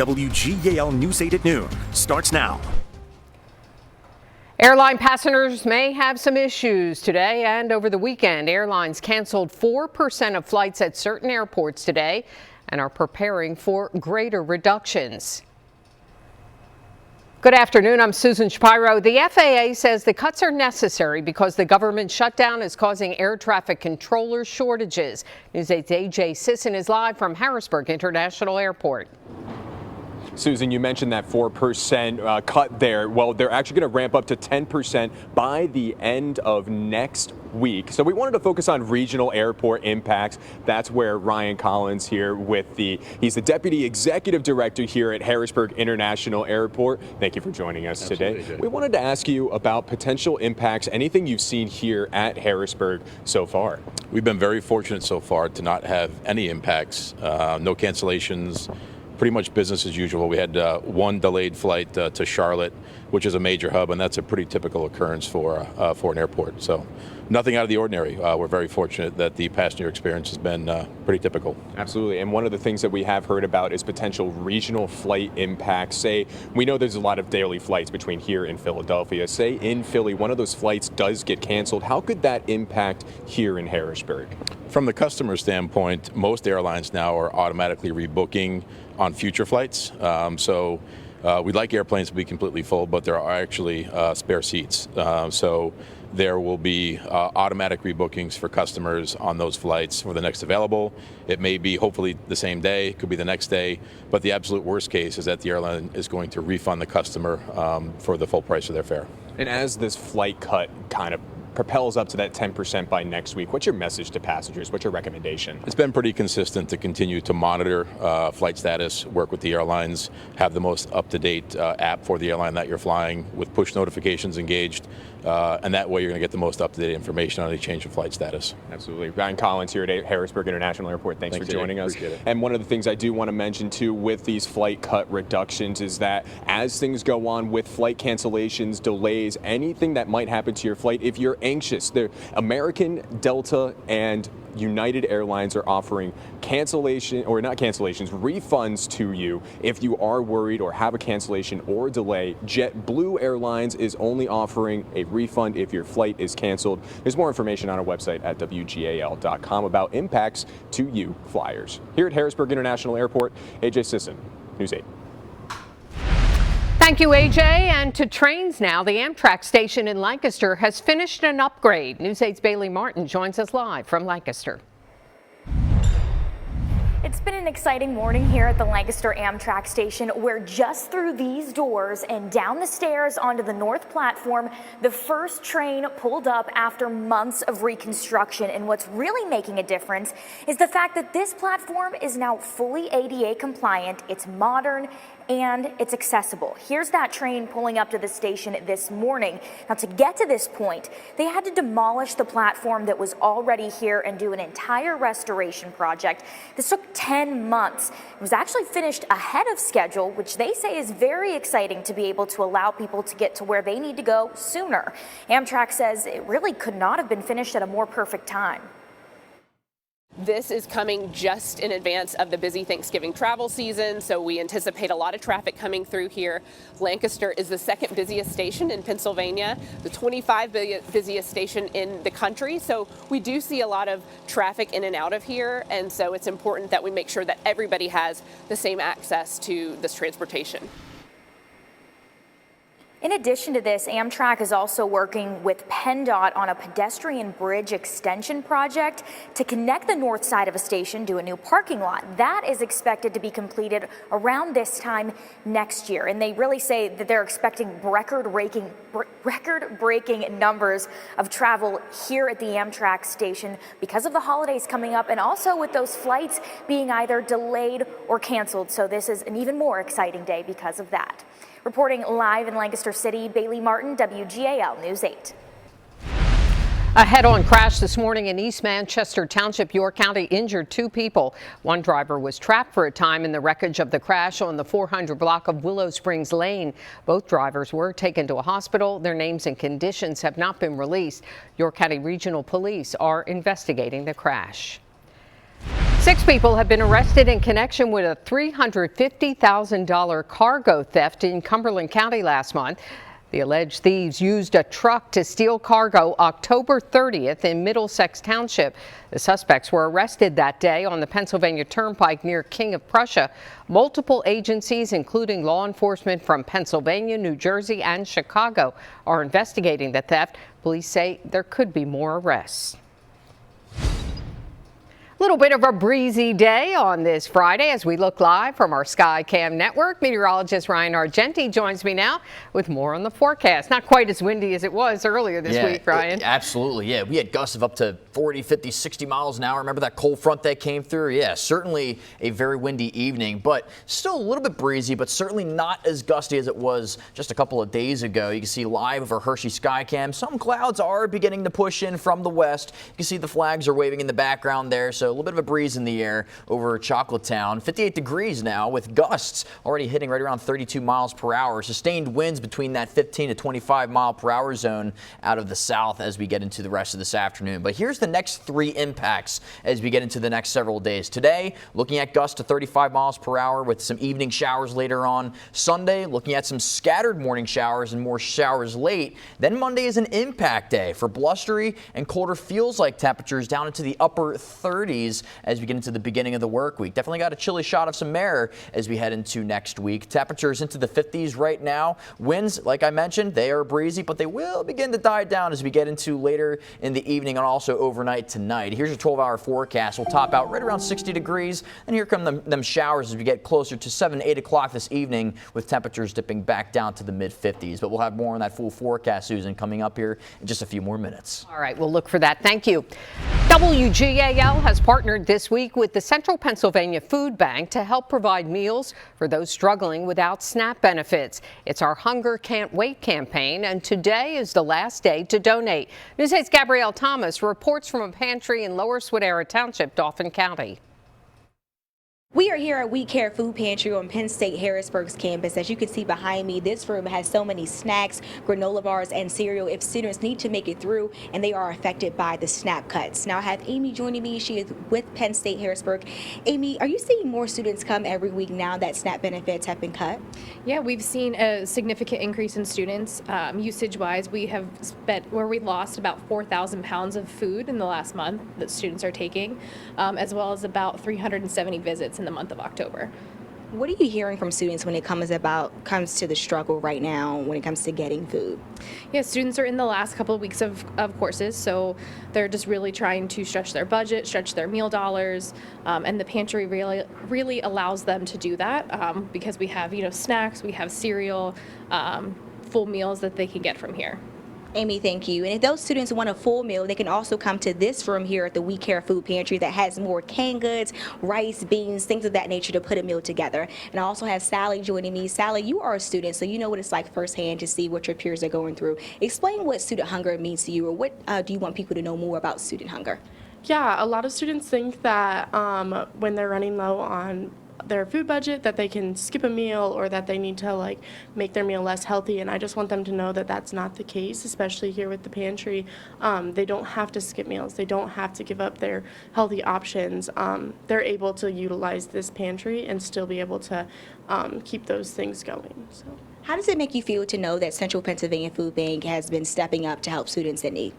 WGAL News 8 at noon starts now. Airline passengers may have some issues today and over the weekend. Airlines canceled 4% of flights at certain airports today and are preparing for greater reductions. Good afternoon. I'm Susan Shapiro. The FAA says the cuts are necessary because the government shutdown is causing air traffic controller shortages. News 8's AJ Sisson is live from Harrisburg International Airport. Susan, you mentioned that 4% cut there. Well, they're actually going to ramp up to 10% by the end of next week. So we wanted to focus on regional airport impacts. That's where Ryan Collins here he's the Deputy Executive Director here at Harrisburg International Airport. Thank you for joining us today. We wanted to ask you about potential impacts, anything you've seen here at Harrisburg so far. We've been very fortunate so far to not have any impacts, no cancellations. Pretty much business as usual. We had one delayed flight to Charlotte, which is a major hub, and that's a pretty typical occurrence for an airport. So nothing out of the ordinary. We're very fortunate that the passenger experience has been pretty typical. Absolutely. And one of the things that we have heard about is potential regional flight impacts. Say, we know there's a lot of daily flights between here and Philadelphia. Say in Philly, one of those flights does get canceled. How could that impact here in Harrisburg? From the customer standpoint, most airlines now are automatically rebooking on future flights. We'd like airplanes to be completely full, but there are actually spare seats. So there will be automatic rebookings for customers on those flights for the next available. It may be hopefully the same day, could be the next day, but the absolute worst case is that the airline is going to refund the customer for the full price of their fare. And as this flight cut kind of propels up to that 10% by next week, what's your message to passengers? What's your recommendation? It's been pretty consistent to continue to monitor flight status, work with the airlines, have the most up-to-date app for the airline that you're flying with push notifications engaged, and that way you're going to get the most up-to-date information on any change of flight status. Absolutely. Ryan Collins here at Harrisburg International Airport. Thanks for joining us. Appreciate it. And one of the things I do want to mention too with these flight cut reductions is that as things go on with flight cancellations, delays, anything that might happen to your flight, if you're anxious, American, Delta, and United Airlines are offering refunds to you if you are worried or have a cancellation or delay. JetBlue Airlines is only offering a refund if your flight is canceled. There's more information on our website at WGAL.com about impacts to you flyers. Here at Harrisburg International Airport, AJ Sisson, News 8. Thank you, AJ. And to trains now, the Amtrak station in Lancaster has finished an upgrade. News 8's Bailey Martin joins us live from Lancaster. It's been an exciting morning here at the Lancaster Amtrak station, where just through these doors and down the stairs onto the north platform, the first train pulled up after months of reconstruction. And what's really making a difference is the fact that this platform is now fully ADA compliant. It's modern and it's accessible. Here's that train pulling up to the station this morning. Now, to get to this point, they had to demolish the platform that was already here and do an entire restoration project. This took 10 months. It was actually finished ahead of schedule, which they say is very exciting to be able to allow people to get to where they need to go sooner. Amtrak says it really could not have been finished at a more perfect time. This is coming just in advance of the busy Thanksgiving travel season, so we anticipate a lot of traffic coming through here. Lancaster is the second busiest station in Pennsylvania, the 25th busiest station in the country, so we do see a lot of traffic in and out of here, and so it's important that we make sure that everybody has the same access to this transportation. In addition to this, Amtrak is also working with PennDOT on a pedestrian bridge extension project to connect the north side of a station to a new parking lot. That is expected to be completed around this time next year. And they really say that they're expecting record-breaking numbers of travel here at the Amtrak station because of the holidays coming up and also with those flights being either delayed or canceled. So this is an even more exciting day because of that. Reporting live in Lancaster City, Bailey Martin, WGAL News 8. A head-on crash this morning in East Manchester Township, York County, injured 2 people. One driver was trapped for a time in the wreckage of the crash on the 400 block of Willow Springs Lane. Both drivers were taken to a hospital. Their names and conditions have not been released. York County Regional Police are investigating the crash. 6 people have been arrested in connection with a $350,000 cargo theft in Cumberland County last month. The alleged thieves used a truck to steal cargo October 30th in Middlesex Township. The suspects were arrested that day on the Pennsylvania Turnpike near King of Prussia. Multiple agencies, including law enforcement from Pennsylvania, New Jersey, and Chicago, are investigating the theft. Police say there could be more arrests. A little bit of a breezy day on this Friday as we look live from our SkyCam network. Meteorologist Ryan Argenti joins me now with more on the forecast. Not quite as windy as it was earlier this week, Ryan. Absolutely, yeah. We had gusts of up to 40, 50, 60 miles an hour. Remember that cold front that came through? Yeah, certainly a very windy evening, but still a little bit breezy, but certainly not as gusty as it was just a couple of days ago. You can see live over Hershey SkyCam, some clouds are beginning to push in from the west. You can see the flags are waving in the background there, so a little bit of a breeze in the air over Chocolatetown. 58 degrees now with gusts already hitting right around 32 miles per hour. Sustained winds between that 15 to 25 mile per hour zone out of the south as we get into the rest of this afternoon. But here's the next 3 impacts as we get into the next several days. Today, looking at gusts to 35 miles per hour with some evening showers later on. Sunday, looking at some scattered morning showers and more showers late. Then Monday is an impact day for blustery and colder feels-like temperatures down into the upper 30s as we get into the beginning of the work week. Definitely got a chilly shot of some air as we head into next week. Temperatures into the 50s right now. Winds, like I mentioned, they are breezy, but they will begin to die down as we get into later in the evening and also overnight tonight. Here's your 12-hour forecast. We'll top out right around 60 degrees, and here come them showers as we get closer to 7, 8 o'clock this evening with temperatures dipping back down to the mid-50s. But we'll have more on that full forecast, Susan, coming up here in just a few more minutes. All right, we'll look for that. Thank you. WGAL has partnered this week with the Central Pennsylvania Food Bank to help provide meals for those struggling without SNAP benefits. It's our Hunger Can't Wait campaign, and today is the last day to donate. News 8's Gabrielle Thomas reports from a pantry in Lower Swedera Township, Dauphin County. We are here at We Care Food Pantry on Penn State Harrisburg's campus. As you can see behind me, this room has so many snacks, granola bars, and cereal if students need to make it through and they are affected by the SNAP cuts. Now I have Amy joining me. She is with Penn State Harrisburg. Amy, are you seeing more students come every week now that SNAP benefits have been cut? Yeah, we've seen a significant increase in students. Usage-wise, we lost about 4,000 pounds of food in the last month that students are taking, as well as about 370 visits in the month of October. What are you hearing from students when it comes to the struggle right now when it comes to getting food? Yeah, students are in the last couple of weeks of courses, so they're just really trying to stretch their budget, stretch their meal dollars, and the pantry really allows them to do that because we have snacks, we have cereal, full meals that they can get from here. Amy, thank you. And if those students want a full meal, they can also come to this room here at the We Care Food Pantry that has more canned goods, rice, beans, things of that nature to put a meal together. And I also have Sally joining me. Sally, you are a student, so you know what it's like firsthand to see what your peers are going through. Explain what student hunger means to you, or what do you want people to know more about student hunger? Yeah, a lot of students think that when they're running low on their food budget that they can skip a meal or that they need to make their meal less healthy, and I just want them to know that that's not the case, especially here with the pantry. They don't have to skip meals. They don't have to give up their healthy options. They're able to utilize this pantry and still be able to keep those things going. So. How does it make you feel to know that Central Pennsylvania Food Bank has been stepping up to help students in need?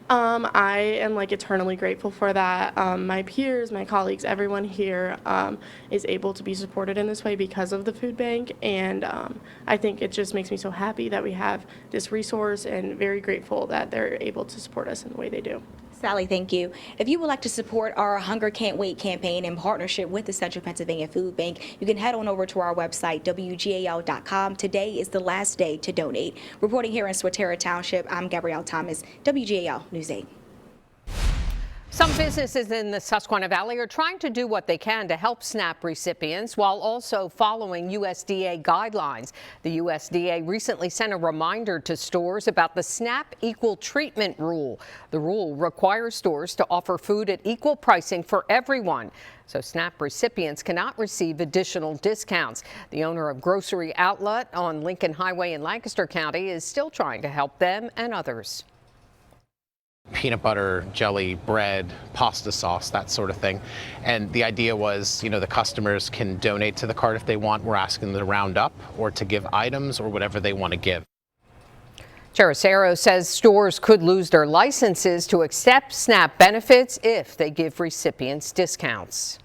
I am eternally grateful for that. My peers, my colleagues, everyone here is able to be supported in this way because of the food bank, and I think it just makes me so happy that we have this resource and very grateful that they're able to support us in the way they do. Sally, thank you. If you would like to support our Hunger Can't Wait campaign in partnership with the Central Pennsylvania Food Bank, you can head on over to our website, WGAL.com. Today is the last day to donate. Reporting here in Swedera Township, I'm Gabrielle Thomas, WGAL News 8. Some businesses in the Susquehanna Valley are trying to do what they can to help SNAP recipients while also following USDA guidelines. The USDA recently sent a reminder to stores about the SNAP Equal Treatment Rule. The rule requires stores to offer food at equal pricing for everyone, so SNAP recipients cannot receive additional discounts. The owner of Grocery Outlet on Lincoln Highway in Lancaster County is still trying to help them and others. peanut butter, jelly, bread, pasta sauce, that sort of thing. And the idea was, the customers can donate to the cart if they want. We're asking them to round up or to give items or whatever they want to give. Gerasero says stores could lose their licenses to accept SNAP benefits if they give recipients discounts.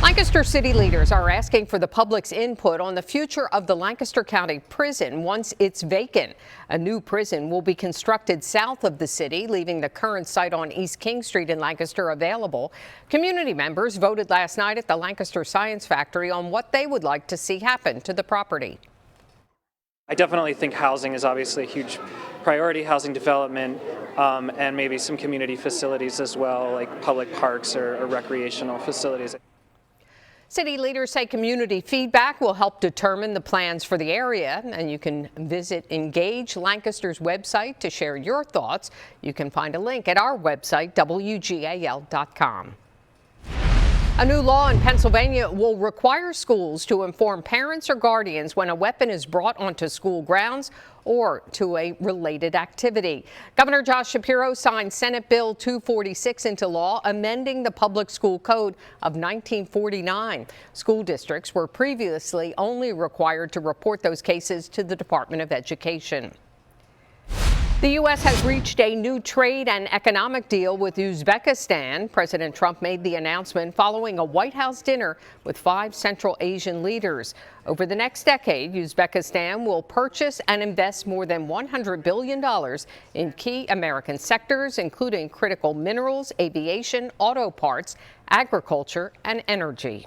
Lancaster city leaders are asking for the public's input on the future of the Lancaster County Prison once it's vacant. A new prison will be constructed south of the city, leaving the current site on East King Street in Lancaster available. Community members voted last night at the Lancaster Science Factory on what they would like to see happen to the property. I definitely think housing is obviously a huge priority, housing development, and maybe some community facilities as well, like public parks or recreational facilities. City leaders say community feedback will help determine the plans for the area, and you can visit Engage Lancaster's website to share your thoughts. You can find a link at our website, WGAL.com. A new law in Pennsylvania will require schools to inform parents or guardians when a weapon is brought onto school grounds or to a related activity. Governor Josh Shapiro signed Senate Bill 246 into law, amending the Public School Code of 1949. School districts were previously only required to report those cases to the Department of Education. The U.S. has reached a new trade and economic deal with Uzbekistan. President Trump made the announcement following a White House dinner with 5 Central Asian leaders. Over the next decade, Uzbekistan will purchase and invest more than $100 billion in key American sectors, including critical minerals, aviation, auto parts, agriculture, and energy.